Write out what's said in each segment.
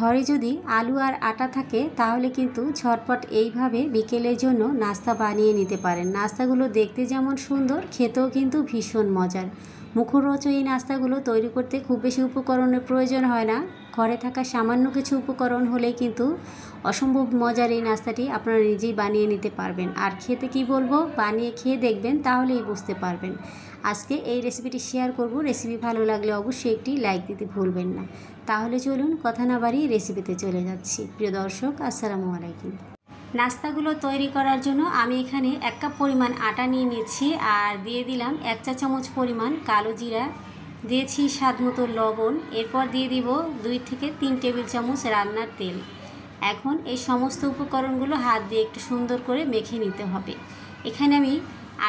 ঘরে যদি আলু আর আটা থাকে তাহলে কিন্তু ঝটপট এইভাবে বিকেলের জন্য নাস্তা বানিয়ে নিতে পারেন। নাস্তাগুলো দেখতে যেমন সুন্দর, খেতেও কিন্তু ভীষণ মজার। মুখরোচক এই নাস্তাগুলো তৈরি করতে খুব বেশি উপকরণের প্রয়োজন হয় না। ঘরে থাকা সামান্য কিছু উপকরণ হলেই কিন্তু অসম্ভব মজার এই নাস্তাটি আপনারা নিজেই বানিয়ে নিতে পারবেন। আর খেতে কি বলবো, বানিয়ে খেয়ে দেখবেন তাহলেই বুঝতে পারবেন। আজকে এই রেসিপিটি শেয়ার করব। রেসিপি ভালো লাগলে অবশ্যই একটি লাইক দিতে ভুলবেন না। তাহলে চলুন কথা না বাড়িয়ে রেসিপিতে চলে যাচ্ছি। প্রিয় দর্শক, আসসালামু আলাইকুম। নাস্তাগুলো তৈরি করার জন্য আমি এখানে 1 কাপ পরিমাণ আটা নিয়ে নিচ্ছি আর দিয়ে দিলাম 1 চা চামচ পরিমাণ কালো জিরা, দিয়েছি স্বাদ মতো লবণ, এরপর দিয়ে দিব 2 থেকে 3 টেবিল চামচ রান্নার তেল। এখন এই সমস্ত উপকরণগুলো হাত দিয়ে একটু সুন্দর করে মেখে নিতে হবে। এখানে আমি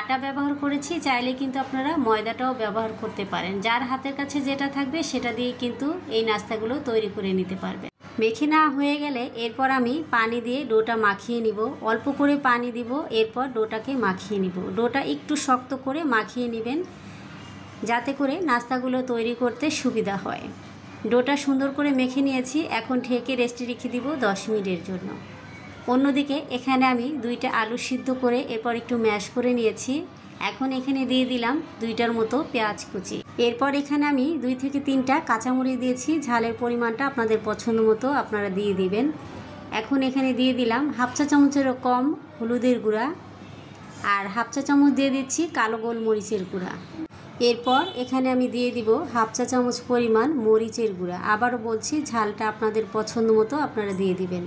আটা ব্যবহার করেছি, চাইলে কিন্তু আপনারা ময়দাটাও ব্যবহার করতে পারেন। যার হাতের কাছে যেটা থাকবে সেটা দিয়ে কিন্তু এই নাস্তাগুলো তৈরি করে নিতে পারবেন। মেখে নেওয়া হয়ে গেলে এরপর আমি পানি দিয়ে ডোটা মাখিয়ে নিব। অল্প করে পানি দিব, এরপর ডোটাকে মাখিয়ে নিব। ডোটা একটু শক্ত করে মাখিয়ে নেবেন যাতে করে নাস্তাগুলো তৈরি করতে সুবিধা হয়। ডোটা সুন্দর করে মেখে নিয়েছি, এখন ঢেকে রেস্টে রেখে দিব 10 মিনিটের জন্য। অন্যদিকে এখানে আমি 2টা আলু সিদ্ধ করে এরপর একটু ম্যাশ করে নিয়েছি। এখন এখানে দিয়ে দিলাম 2টার মতো পেঁয়াজ কুচি। এরপর এখানে আমি 2 থেকে 3টা কাঁচামরিচ দিয়েছি। ঝালের পরিমাণটা আপনাদের পছন্দ মতো আপনারা দিয়ে দিবেন। এখন এখানে দিয়ে দিলাম 1/2 চা চামচেরও কম হলুদের গুঁড়া আর 1/2 চা চামচ দিয়ে দিচ্ছি কালো গোলমরিচের গুঁড়া। এরপর এখানে আমি দিয়ে দিব 1/2 চা চামচ পরিমাণ মরিচের গুঁড়া। আবারও বলছি, ঝালটা আপনাদের পছন্দ মতো আপনারা দিয়ে দিবেন।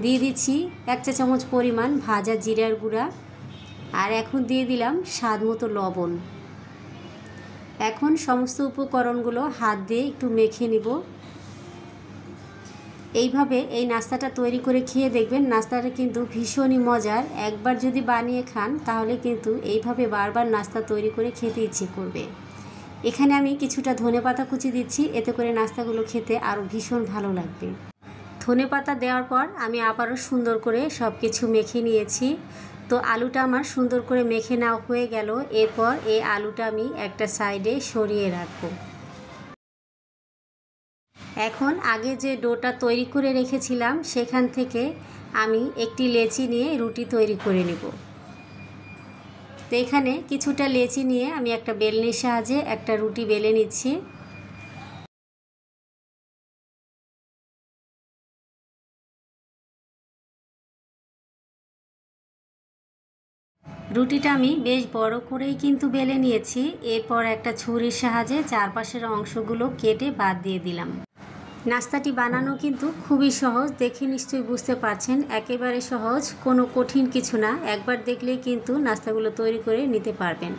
দিয়ে দিচ্ছি 1 চা চামচ পরিমাণ ভাজা জিরার গুঁড়া আর এখন দিয়ে দিলাম স্বাদ মতো লবণ। এখন সমস্ত উপকরণগুলো হাত দিয়ে একটু মেখে নিব। এইভাবে এই নাস্তাটা তৈরি করে খেয়ে দেখবেন, নাস্তাটা কিন্তু ভীষণই মজার। একবার যদি বানিয়ে খান তাহলে কিন্তু এইভাবে বারবার নাস্তা তৈরি করে খেতে ইচ্ছে করবে। এখানে আমি কিছুটা ধনেপাতা কুচি দিচ্ছি, এতে করে নাস্তাগুলো খেতে আরও ভীষণ ভালো লাগবে। ধনেপাতা দেওয়ার পর আমি আবারও সুন্দর করে সব কিছু মেখে নিয়েছি। তো আলুটা আমার সুন্দর করে মেখে নেওয়া হয়ে গেল। এরপর এই আলুটা আমি একটা সাইডে সরিয়ে রাখবো। এখন আগে যে ডোটা তৈরি করে রেখেছিলাম সেখান থেকে আমি একটি লেচি নিয়ে রুটি তৈরি করে নেব। তো এখানে কিছুটা লেচি নিয়ে আমি একটা বেলনির সাহায্যে একটা রুটি বেলে নিচ্ছি। রুটিটা আমি বেশ বড় করেই কিন্তু বেলে নিয়েছি। এরপর একটা ছুরির সাহায্যে চারপাশের অংশগুলো কেটে বাদ দিয়ে দিলাম। নাস্তাটি বানানো কিন্তু খুবই সহজ, দেখে নিশ্চয়ই বুঝতে পারছেন। একেবারে সহজ, কোনো কঠিন কিছু না। একবার দেখলেই কিন্তু নাস্তাগুলো তৈরি করে নিতে পারবেন।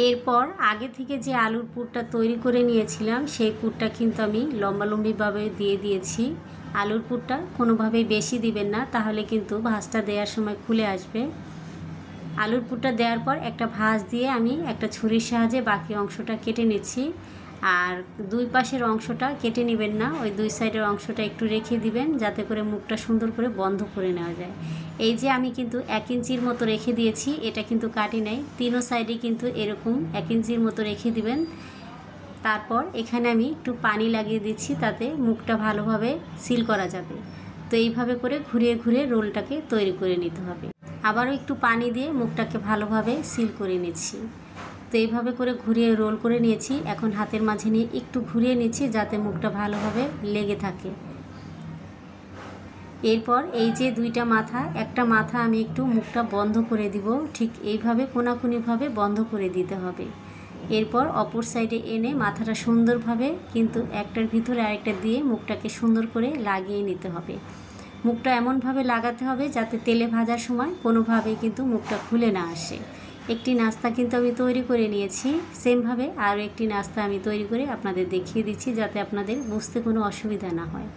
এরপর আগে থেকে যে আলুর পুরটা তৈরি করে নিয়েছিলাম সেই পুরটা কিন্তু আমি লম্বালম্বিভাবে দিয়ে দিয়েছি। আলুর পুরটা কোনোভাবেই বেশি দিবেন না, তাহলে কিন্তু ভাঁজটা দেওয়ার সময় খুলে আসবে। আলুর পুরটা দেওয়ার পর একটা ভাঁজ দিয়ে আমি একটা ছুরির সাহায্যে বাকি অংশটা কেটে নিচ্ছি। আর 2 পাশের অংশটা কেটে নেবেন না, ওই 2 সাইডের অংশটা একটু রেখে দিবেন যাতে করে মুখটা সুন্দর করে বন্ধ করে নেওয়া যায়। এই যে আমি কিন্তু 1 ইঞ্চির মতো রেখে দিয়েছি, এটা কিন্তু কাটি নাই। 3 সাইডে কিন্তু এরকম 1 ইঞ্চির মতো রেখে দিবেন। তারপর এখানে আমি একটু পানি লাগিয়ে দিচ্ছি, তাতে মুখটা ভালোভাবে সিল করা যাবে। তো এইভাবে করে ঘুরিয়ে ঘুরিয়ে রোলটাকে তৈরি করে নিতে হবে। আবারও একটু পানি দিয়ে মুখটাকে ভালোভাবে সিল করে নিচ্ছি। তো এইভাবে করে ঘুরিয়ে রোল করে নিয়েছি। এখন হাতের মাঝে নিয়ে একটু ঘুরিয়ে নিচ্ছি যাতে মুখটা ভালোভাবে লেগে থাকে। এরপর এই যে 2টা মাথা, একটা মাথা আমি একটু মুখটা বন্ধ করে দিব। ঠিক এইভাবে কোনাকুনিভাবে বন্ধ করে দিতে হবে। এরপর অপর সাইডে এনে মাথাটা সুন্দরভাবে কিন্তু একটার ভিতরে আরেকটা দিয়ে মুখটাকে সুন্দর করে লাগিয়ে নিতে হবে। মুখটা এমনভাবে লাগাতে হবে যাতে তেলে ভাজার সময় কোনোভাবেই কিন্তু মুখটা খুলে না আসে। একটি নাস্তা কিন্তু আমি তৈরি করে নিয়েছি। সেমভাবে আরও একটি নাস্তা আমি তৈরি করে আপনাদের দেখিয়ে দিচ্ছি যাতে আপনাদের বুঝতে কোনো অসুবিধা না হয়।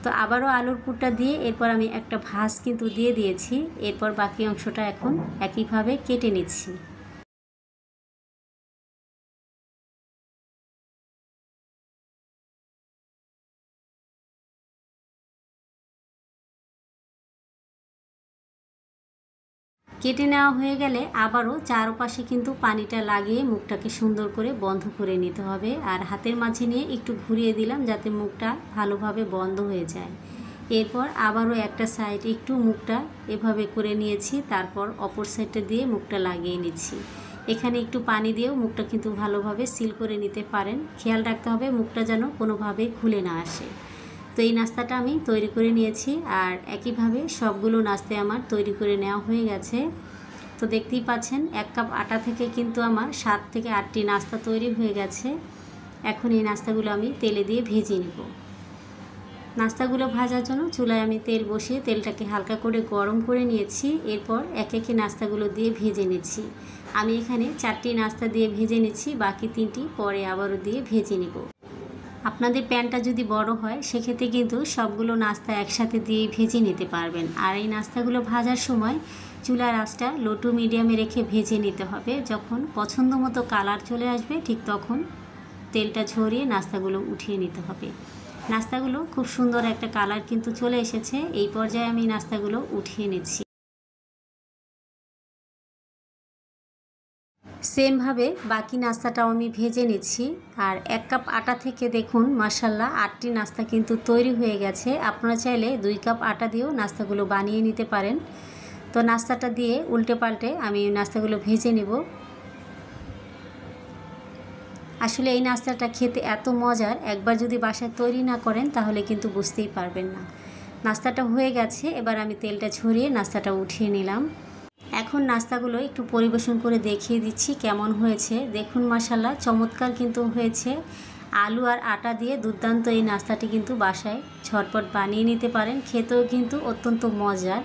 তো আবারও আলুর পুরটা দিয়ে এরপর আমি একটা ভাঁজ কিন্তু দিয়ে দিয়েছি। এরপর বাকি অংশটা এখন একইভাবে কেটে নিচ্ছি। কেটে নেওয়া হয়ে গেলে আবারও চারপাশে কিন্তু পানিটা লাগিয়ে মুখটাকে সুন্দর করে বন্ধ করে নিতে হবে। আর হাতের মাঝে নিয়ে একটু ঘুরিয়ে দিলাম যাতে মুখটা ভালোভাবে বন্ধ হয়ে যায়। এরপর আবারও একটা সাইড একটু মুখটা এভাবে করে নিয়েছি, তারপর অপর সাইডটা দিয়ে মুখটা লাগিয়ে নিচ্ছি। এখানে একটু পানি দিয়েও মুখটা কিন্তু ভালোভাবে সিল করে নিতে পারেন। খেয়াল রাখতে হবে মুখটা যেন কোনোভাবেই খুলে না আসে। তো এই নাস্তাটা আমি তৈরি করে নিয়েছি, আর একইভাবে সবগুলো নাস্তা আমার তৈরি করে নেওয়া হয়ে গেছে। তো দেখতেই পাচ্ছেন 1 কাপ আটা থেকে কিন্তু আমার 7 থেকে 8টি নাস্তা তৈরি হয়ে গেছে। এখন এই নাস্তাগুলো আমি তেলে দিয়ে ভেজে নেব। নাস্তাগুলো ভাজার জন্য চুলায় আমি তেল বসিয়ে তেলটাকে হালকা করে গরম করে নিয়েছি। এরপর এক একে নাস্তাগুলো দিয়ে ভেজে নিচ্ছি। আমি এখানে 4টি নাস্তা দিয়ে ভেজে নিচ্ছি, বাকি 3টি পরে আবারও দিয়ে ভেজে নেব। আপনাদের প্যানটা যদি বড় হয় সেক্ষেত্রে কিন্তু সবগুলো নাস্তা একসাথে দিয়ে ভেজে নিতে পারবেন। আর এই নাস্তাগুলো ভাজার সময় চুলার আঁচটা লো টু মিডিয়ামে রেখে ভেজে নিতে হবে। যখন পছন্দ মতো কালার চলে আসবে ঠিক তখন তেলটা ঝরিয়ে নাস্তাগুলো উঠিয়ে নিতে হবে। নাস্তাগুলো খুব সুন্দর একটা কালার কিন্তু চলে এসেছে। এই পর্যায়ে আমি নাস্তাগুলো উঠিয়ে নিচ্ছি। সেমভাবে বাকি নাস্তাটাও আমি ভেজে নিচ্ছি। আর 1 কাপ আটা থেকে দেখুন মাশাআল্লাহ 8টি নাস্তা কিন্তু তৈরি হয়ে গেছে। আপনারা চাইলে 2 কাপ আটা দিয়েও নাস্তাগুলো বানিয়ে নিতে পারেন। তো নাস্তাটা দিয়ে উল্টে পাল্টে আমি নাস্তাগুলো ভেজে নেব। আসলে এই নাস্তাটা খেতে এত মজার, একবার যদি বাসায় তৈরি না করেন তাহলে কিন্তু বুঝতেই পারবেন না। নাস্তাটা হয়ে গেছে, এবার আমি তেলটা ছড়িয়ে নাস্তাটা উঠিয়ে নিলাম। এখন নাস্তাগুলো একটু পরিবেশন করে দেখিয়ে দিচ্ছি কেমন হয়েছে। দেখুন মাশাআল্লাহ চমৎকার কিন্তু হয়েছে। আলু আর আটা দিয়ে দুর্দান্ত এই নাস্তাটি কিন্তু বাসায় ঝটপট বানিয়ে নিতে পারেন। খেতেও কিন্তু অত্যন্ত মজার।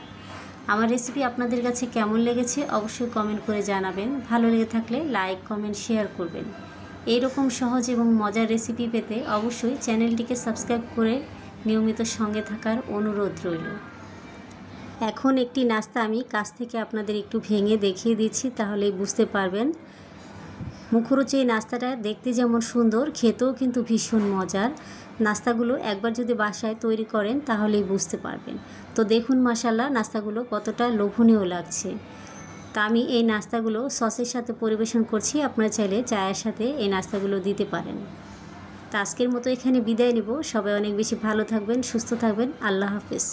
আমার রেসিপি আপনাদের কাছে কেমন লেগেছে অবশ্যই কমেন্ট করে জানাবেন। ভালো লেগে থাকলে লাইক কমেন্ট শেয়ার করবেন। এইরকম সহজ এবং মজার রেসিপি পেতে অবশ্যই চ্যানেলটিকে সাবস্ক্রাইব করে নিয়মিত সঙ্গে থাকার অনুরোধ রইল। এখন একটি নাস্তা আমি কাছ থেকে আপনাদের একটু ভেঙে দেখিয়ে দিচ্ছি, তাহলেই বুঝতে পারবেন। মুখরোচক এই নাস্তাটা দেখতে যেমন সুন্দর, খেতেও কিন্তু ভীষণ মজার। নাস্তাগুলো একবার যদি বাসায় তৈরি করেন তাহলেই বুঝতে পারবেন। তো দেখুন মাশাআল্লাহ নাস্তাগুলো কতটা লোভনীয় লাগছে। তা আমি এই নাস্তাগুলো সসের সাথে পরিবেশন করছি। আপনারা চাইলে চায়ের সাথে এই নাস্তাগুলো দিতে পারেন। তো আজকের মতো এখানে বিদায় নেব। সবাই অনেক বেশি ভালো থাকবেন, সুস্থ থাকবেন। আল্লাহ হাফেজ।